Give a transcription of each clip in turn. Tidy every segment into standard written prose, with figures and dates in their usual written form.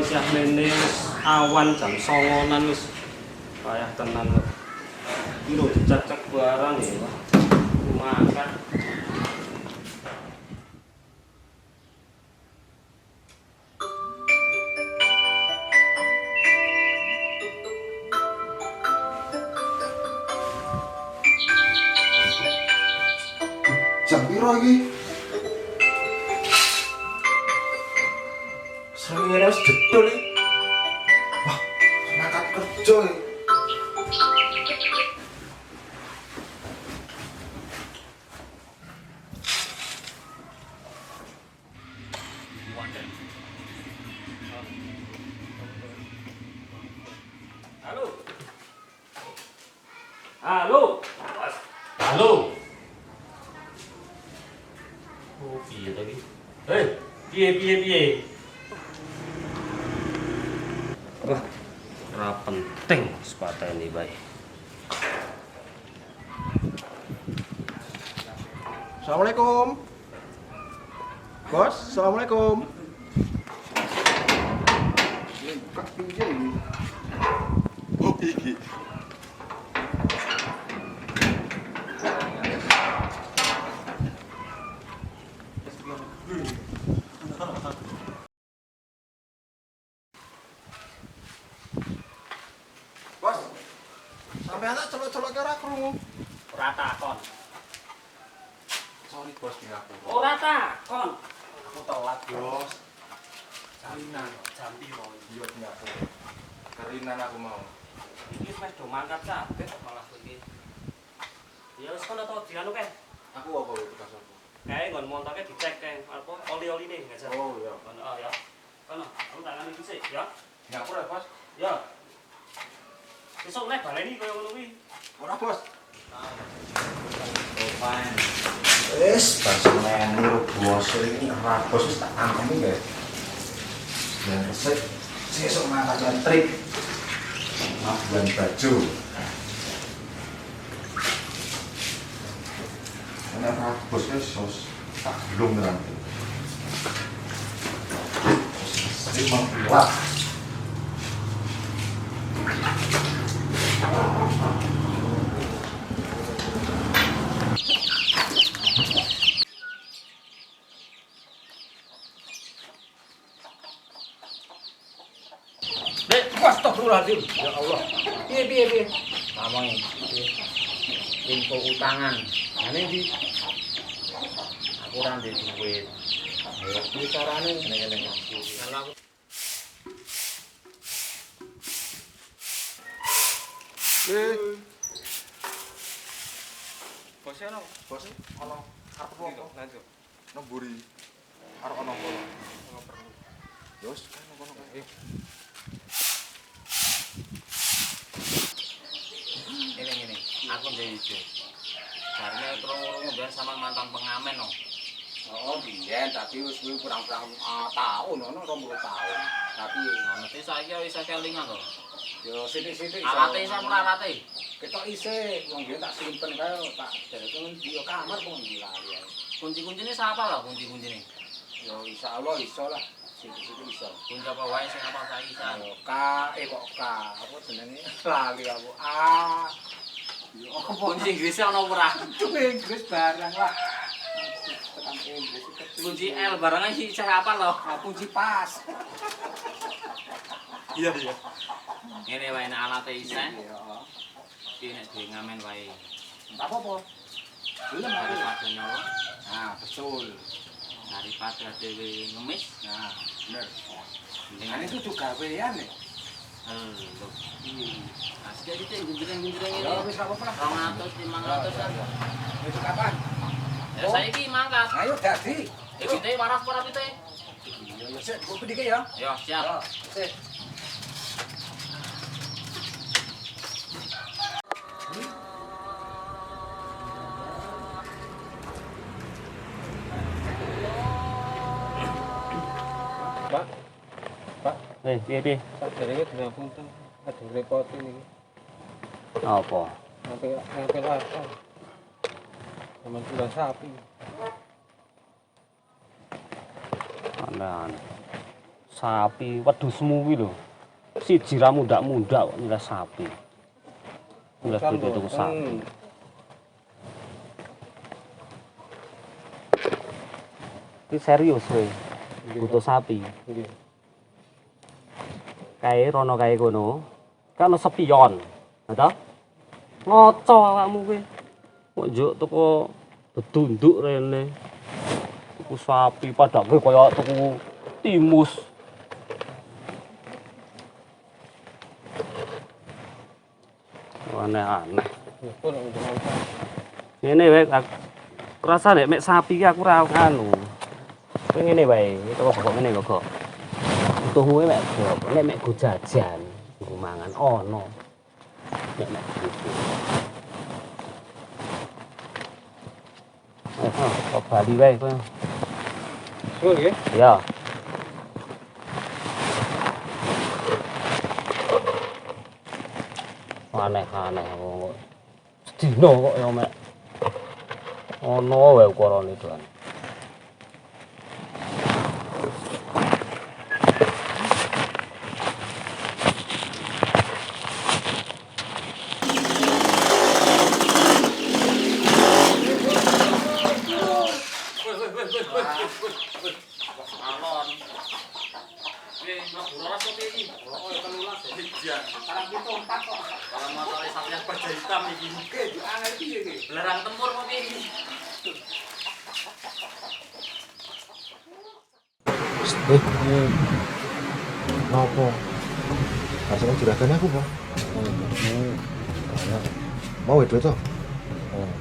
isih mene awan jam 09.00 wis payah tenan kok. Iki lho dicek-cek barang ya. Makan. Jam piro iki? Srengenge wis jedul iki. Wah, semangat kerja iki. Halo. Halo. Mas. Halo. Oh, piye tadi? Piye? Wah, ora penting sepatu ini baik. Assalamualaikum. Bos, assalamualaikum. Kak piye iki? Oh, iki. Bos, sampeyan tak celok-celok ora krungu. Ora takon. Sorry bos, ya aku. Ora takon. Aku telat, Bos. Karinan, Jam piro? iya punya aku. Karinan aku mau. Iki wis do mangkat kabeh malah iki. Ya wis kono to dianu kae. Aku apa tugas aku? Kae nggon montoke dicek kae apa oli-oline nggak sih? Oh iya. Kono ya. Kono, aku tangani dhisik ya. Ya aku ora, Bos. Ya. Besok nek baleni koyo ngono kuwi. Ora, Bos. Opan. Wis, pas menir bos iki ora bos wis tak angkemi guys. Dan resik sesuk mangkat trik. Labuan Bajo. Ana ora bos wis sos tak belum tenan. Sing mau kuat. Dek, astagfirullahaladzim. Ya Allah. Piye. Ngomong info utangan. Ngene iki. Aku ora ndek duit. Ayo piye carane ngene-ngene. Kalau aku Bosnya ono, bos ono arep apa? Lanjut. Nemburi. Arep ono apa? Ono perlu. Yos, kan ono kae. ngene. Aku ndek ide. Jarine krungu-krungu ben sampean mantan pengamen no. Oh, biyen tapi wis kuwi kurang-kurang tahun ono 20 tahun. Tapi Mesti saiki wis kelingan to. yo sithik-sithik Alate isa alate. ketok isih wong biyen tak simpen kae tak dereke di kamar pun dilali. Kunci-kuncine sapa lah kunci-kuncine? Yo insyaallah iso lah. Sithik-sithik iso. Kunci apa wae sing apa saiki san. Yo apa jenenge lali aku. Yo apa Kunci Inggris ana ora? Itu Inggris barang lah. Tekan Inggris Kunci L barangan sih saya apa loh? kunci pas. Iya. Ngene wae nek alate isih. Iya. Iki nek dhewe ngamen wae. Enggak apa-apa. Belum aku. Daripada nyolong, Nah, betul. daripada dhewe ngemis. Nah, bener. Mendingan Ini tuh juga gawean ya. lho. Nah, sedikit gunjreng-gunjreng ini. Ya wis gak apa-apa lah. 200 500 kan. Itu kapan? Ya saiki mangkat. Ayo dadi. Iki waras para pite. Iya, sik, kok pedike ya. Yo, siap. Ya, sik. Piye? Saderenge dinapunten ada repot ini. Apa? Sampai lasa. Sama jual sapi. sapi wedhusmu kuwi lho. Siji ra mundak-mundak kok nyileh sapi. Nyileh tuku sapi. Iki serius kowe. Butuh sapi. Nggih. Kae rono kae kono. Kan sepion. Ha to? Ngoco awakmu kowe. Kok njuk tuku bedunduk rene. Tuku sapi padake kaya tuku timus. Aneh-aneh. Ya pun nek nonton. Ngene wae rasa nek mek sapi ki aku ra anu. Kowe ngene wae, kok ngene kok. Butuhmu mek nek go jajan, go mangan ono. Nek gitu. Kok bali wae kowe. Oh nggih. Ya. Aneh-aneh kok. Sedina kok ya mek. Ono wae ukurane doan. Alon. Wih, mlebu rolas kok iki? Oh, ya 13 ya. Sekarang kita 4 kok. Kalau masalah Satria Baja Hitam iki. Oke, angel piye iki? Belerang tempur kok iki. Nopo? Rasane juragane aku, Bang. Mau duit to?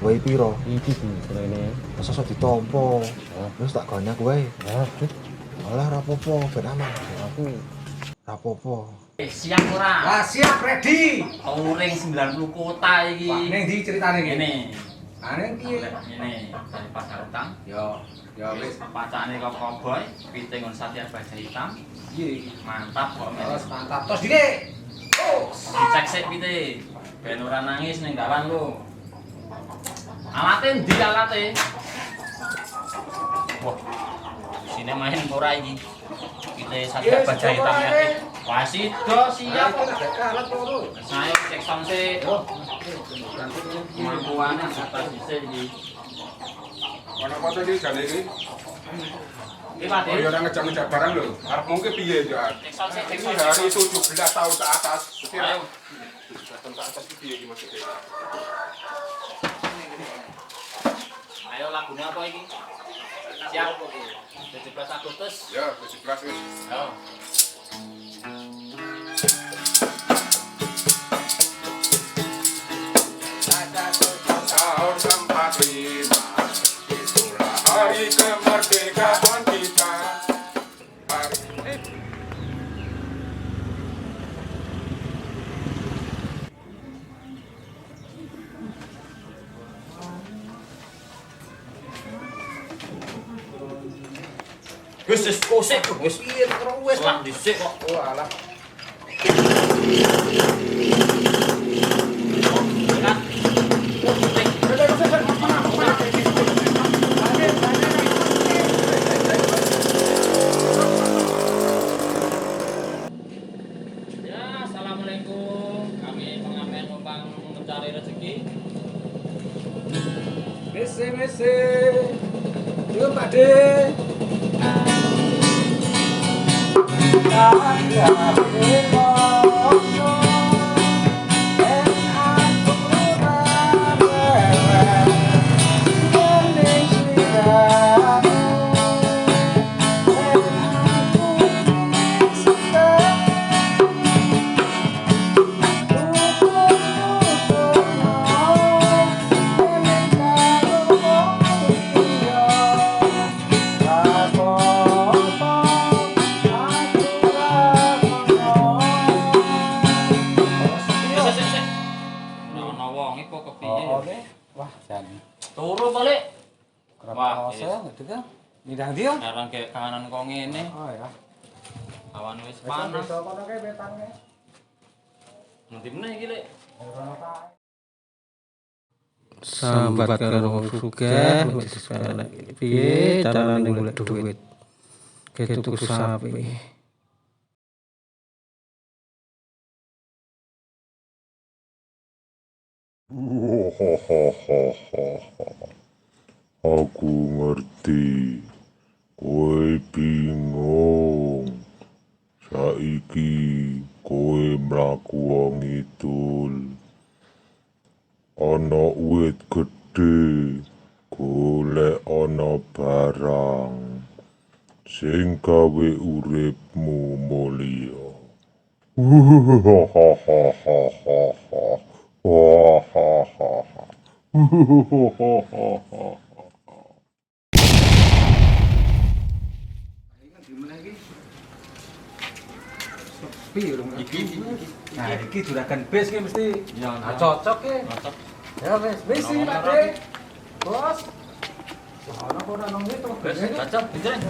Wae piro? Iki rene. Masa sok ditampa. Wis tak gone aku wae. Alah ra apa-apa, ben aman. Aku Ra apa-apa. Siap ora? Lah siap ready. Touring 90 kota iki. Wah, ning ndi ceritane iki? Ngene. Ah ning piye? Ngene, dari Pasar Utang. Yo, yo wis. Pacane kok Cowboy, piting on Satria Baja Hitam. Piye? Mantap kok men. Terus mantap. Terus dile. Oh, Dicek sik pite. Ben ora nangis ning gawan lu. Alate ndi alate? Wah. Sine main ora iki. Pite Satria Baja Hitam ya. Wah sido siap. kalah loro. Saya cek sound sik. Kemampuannya atas dhisik iki. Ana foto iki jane iki. Iki Pak Oh ya ora ngejak-ngejak barang lho. Arep mungkin piye ya? Cek sound sik, cek Ini sound hari sik. 17 tahun ke atas. Kira Ayo. 17 tahun ke atas iki piye iki maksudnya? Ayo lagunya apa iki? Siap. 17 Agustus. Ya, 17 wis. Ayo. Tahun 45 itulah hari kemerdekaan kita. Hari Wis kosek wis Piye terus wis. selang dhisik kok. Oh alah. Ya, assalamualaikum. Kami pengamen numpang mencari rezeki. Mese. Yo Pak De. Sik. Ono wong iku kepiye? wah jan. Turu balik. Kerap Wah, kose gitu kan. Nindang dia. Sekarang kayak kahanan kok ngene. Oh ya. Awan wis panas. kono kae wetange. Nanti meneh iki lek. Sambat karo wong sugih wis piye carane golek duit. Ketuku sapi. Aku ngerti, kowe bingung. Saiki kowe mlaku wong idul. Ana wit gedhe, golek ana barang sing gawe uripmu mulya. Nah, iki juragan bis ki mesti. Ya, cocok ki. Cocok. Ya wis, wis iki Pak De. Bos. Ana kok ora nang itu. Cocok, dijeng.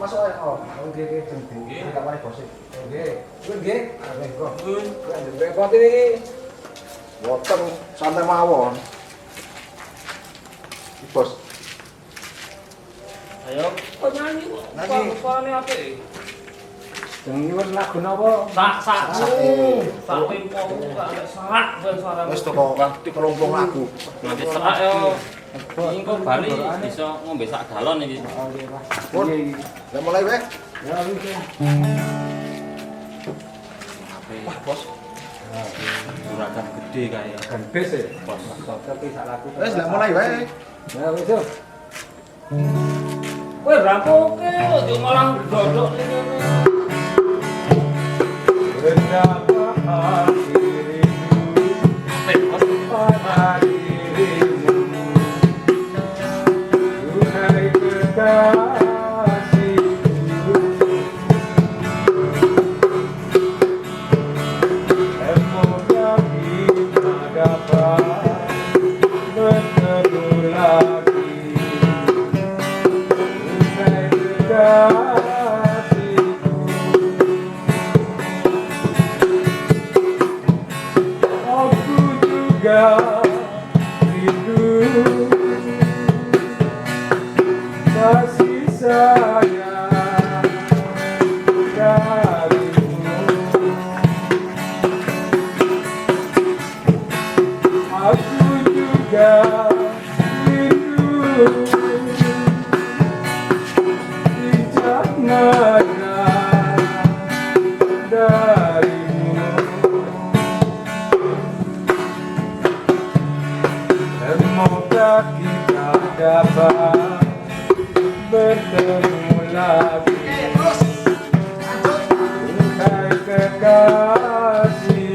Masuk aja. Oh, nggih nggih. Tak mari bos. Nggih. Nggih. Nggih. Kok iki woten santai mawon. Bos. Ayo, kok nyanyi kok. Nyanyi. Suarane apik. Yang nyuwun lagu napa? Sak tempo gak serak ben suarane. Wis toko kan 30 lagu. Nanti serak yo. Ini kok Bali bisa ngombe sak galon iki. Pun. Lah mulai weh. Ya wis. Wah, bos. Juragan gede kae. Kan bis e. Bos. Cocok ki sak lagu. Wis lah mulai weh. Ya wis yo. Kowe rampoke yo malah dodok ning kene. Betapa dirimu pada dirimu. Duhai kekasihku, semoga kita dapat bertemu lagi. Duhai kekasihku, aku juga rindu kasih sayang darimu. Aku juga rindu injak nada darimu. Semoga kita dapat bertemu lagi. Hai kekasihku.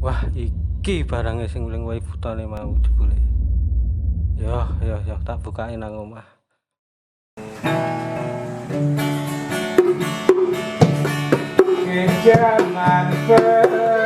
Wah, iki barangnya sing uling wae butane mau jebule. Yo, tak bukain nang omah. Jangan berubah.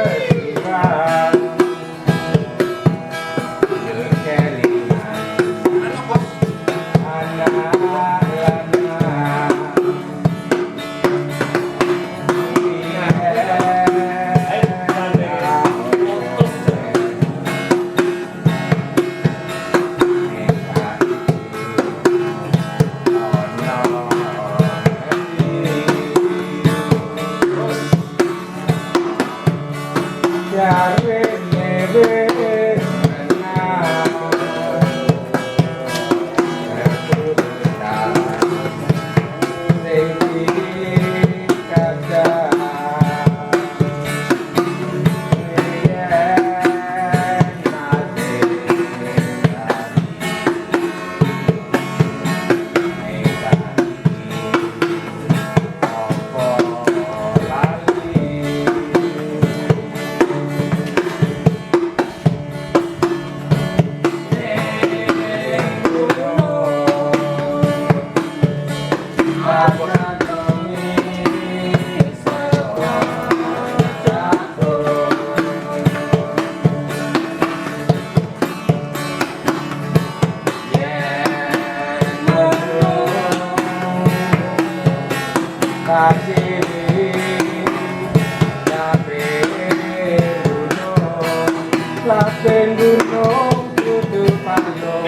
Lapeng gunung kudu payung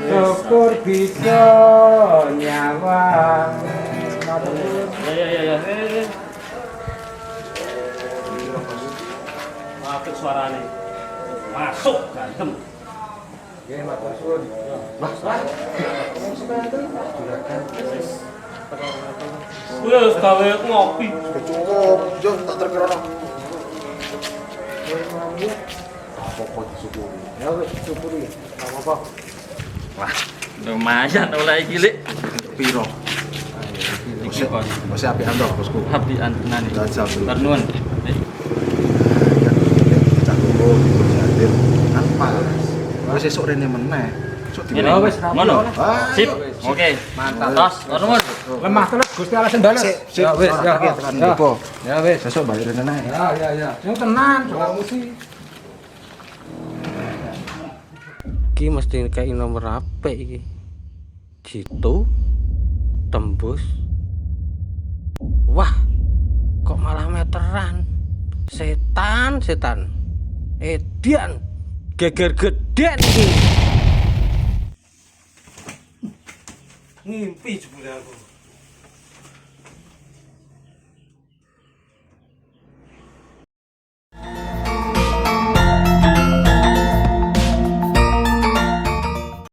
syukur bisa nyawang. Ya. Apik suarane. Masuk gantem. Nggih, matur suwun. Wis gawe ngopi. Cukup, yo tak terkira. Apa-apa disyukuri. Ya wis syukuri. Apa-apa. Lumayan oleh iki lek. Piro? Iki kon. Masih apian toh, Bosku. Apian tenan iki. Jajal dulu. Matur nuwun. Cak kumpul hadir kan pas. Wis esuk rene meneh. Esuk di. Ngene wis ngono. Sip. Oke. Mantap. Tos, matur nuwun. Lemah terus Gusti Allah sing bales. Sip, wis ya. Tekan depo. Ya wis. Besok balik rene neh. Ya. Sing tenan, ora mesti. Iki mesti kayak nomor apik iki. Jitu tembus. Wah, kok malah meteran. Setan. Edian geger geden iki. Ngimpi jebule aku.